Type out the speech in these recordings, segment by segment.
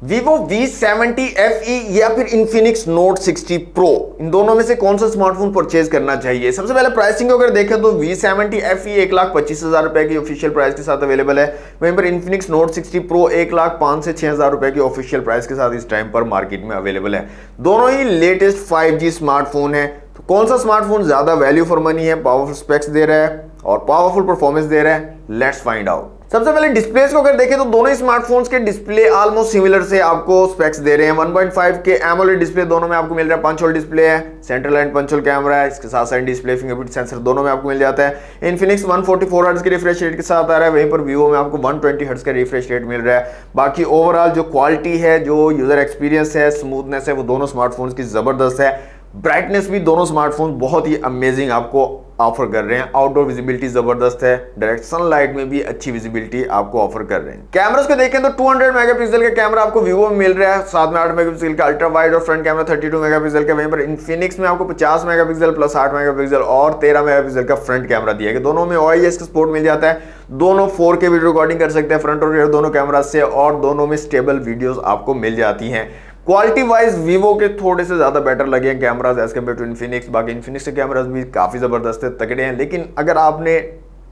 Vivo V70 FE या फिर Infinix Note 60 Pro, इन दोनों में से कौन सा स्मार्टफोन परचेज करना चाहिए। सबसे पहले प्राइसिंग अगर देखें तो V70 FE 1,25,000 रुपए की ऑफिशियल प्राइस के साथ अवेलेबल है। वहीं पर Infinix Note 60 Pro 1,05,000 से 6,000 रुपए की ऑफिशियल प्राइस के साथ इस टाइम पर मार्केट में अवेलेबल है। दोनों ही लेटेस्ट 5G स्मार्टफोन है। तो कौन सा स्मार्टफोन ज्यादा वैल्यू फॉर मनी है, पावरफुल स्पेक्स दे रहा है और पावरफुल परफॉर्मेंस दे रहा है, लेट्स फाइंड आउट। सबसे पहले डिस्प्लेस को अगर देखें तो दोनों ही स्मार्टफोन्स के डिस्प्ले ऑलमोस्ट सिमिलर से आपको स्पेक्स दे रहे हैं। 1.5 के एमोलेड डिस्प्ले दोनों में आपको मिल रहा है। पंच होल डिस्प्ले है, central and punch hole camera है, इसके साथ साथ डिस्प्ले फिंगरप्रिंट सेंसर दोनों में आपको मिल जाता है। इन्फिनिक्स 144 हर्ट्ज के रिफ्रेश रेट के साथ आ रहा है, वहीं पर वीवो में आपको 120 हर्ट्ज का रिफ्रेश रेट मिल रहा है। बाकी ओवरऑल जो क्वालिटी है, जो यूजर एक्सपीरियंस है, स्मूथनेस है, वो दोनों स्मार्टफोन्स की जबरदस्त है। ब्राइटनेस भी दोनों स्मार्टफोन बहुत ही अमेजिंग आपको ऑफर कर रहे हैं। आउटडोर विजिबिलिटी जबरदस्त है, डायरेक्ट सनलाइट में भी अच्छी विजिबिलिटी आपको ऑफर कर रहे हैं। कैमरास को देखें तो 200 मेगापिक्सल का कैमरा आपको वीवो में मिल रहा है, साथ में 8 मेगापिक्सल का अल्ट्रा वाइड और फ्रंट कैमरा 32 मेगापिक्सल का। वहीं पर इन्फिनिक्स में आपको 50 मेगापिक्सल प्लस 8 मेगापिक्सल और 13 मेगापिक्सल का फ्रंट कैमरा दिया गया। दोनों में OIS का सपोर्ट मिल जाता है। दोनों 4K वीडियो रिकॉर्डिंग कर सकते हैं फ्रंट और रियर दोनों कैमरा से, और दोनों में स्टेबल वीडियोस आपको मिल जाती हैं। क्वालिटी वाइज वीवो के थोड़े से ज्यादा बेटर लगे हैं cameras as compare to Infinix. बाकी इन्फिनिक्स के कैमरास भी काफी जबरदस्त है, तगड़े हैं। लेकिन अगर आपने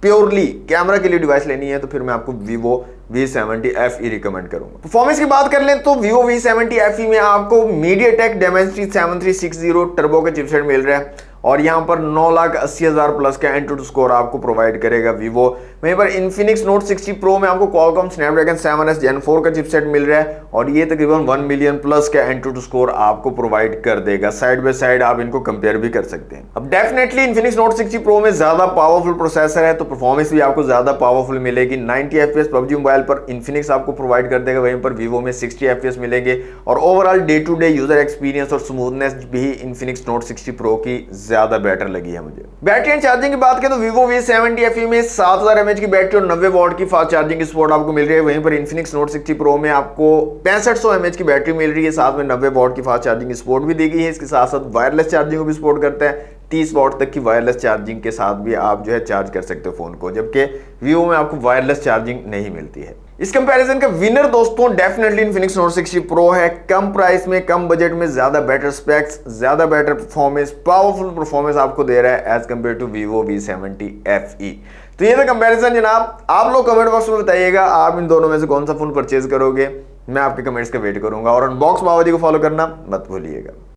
प्योरली कैमरा के लिए डिवाइस लेनी है तो फिर मैं आपको Vivo V70 FE रिकमेंड करूंगा। परफॉर्मेंस की बात कर लें तो Vivo V70 FE में आपको MediaTek Dimensity 7360 टर्बो का चिपसेट मिल रहा है, और यहां पर 9,80,000 प्लस का एंटूटू स्कोर आपको प्रोवाइड करेगा Vivo। वहीं पर Infinix Note 60 Pro में आपको Qualcomm Snapdragon 7S Gen 4 का चिपसेट मिल रहा है, और ये तकरीबन 1 मिलियन प्लस का एंटूटू स्कोर आपको प्रोवाइड कर देगा। साइड बाय साइड आप इनको कंपेयर भी कर सकते हैं। अब डेफिनेटली Infinix Note 60 Pro में ज्यादा पावरफुल प्रोसेसर है, तो परफॉर्मेंस भी आपको ज्यादा पावरफुल मिलेगी। 90 FPS PUBG मोबाइल पर Infinix आपको प्रोवाइड कर देगा, वहीं पर Vivo में 60 FPS मिलेंगे। और overall day to day user experience और स्मूथनेस भी Infinix Note 60 Pro की ज्यादा बेटर लगी है मुझे। बैटरी एंड चार्जिंग की बात करें तो Vivo V70 FE में 7000 mAh की बैटरी और 90 वॉट की फास्ट चार्जिंग की सपोर्ट आपको मिल रही है। वहीं पर Infinix Note 60 Pro में आपको 6500 mAh की बैटरी मिल रही है, साथ में 90 वॉट की फास्ट चार्जिंग की सपोर्ट भी दी गई है। इसके साथ साथ वायरलेस चार्जिंग को भी सपोर्ट करता है। 30 वॉट तक की वायरलेस चार्जिंग के साथ भी आप जो है चार्ज कर सकते हो फोन को, जबकि Vivo में आपको वायरलेस चार्जिंग नहीं मिलती है। इस कंपैरिजन का विनर दोस्तों डेफिनेटली Infinix Note 60 Pro है। कम प्राइस में, कम बजट में ज्यादा बेटर स्पेक्स, ज्यादा बेटर परफॉर्मेंस, पावरफुल परफॉर्मेंस आपको दे रहा है as compare to Vivo V70 FE। तो ये था कंपैरिजन जनाब। आप लोग कमेंट बॉक्स में बताइएगा आप इन दोनों में से कौन सा फोन परचेज करोगे। मैं आपके कमेंट्स का वेट करूंगा, और अनबॉक्स माओवादी को फॉलो करना मत भूलिएगा।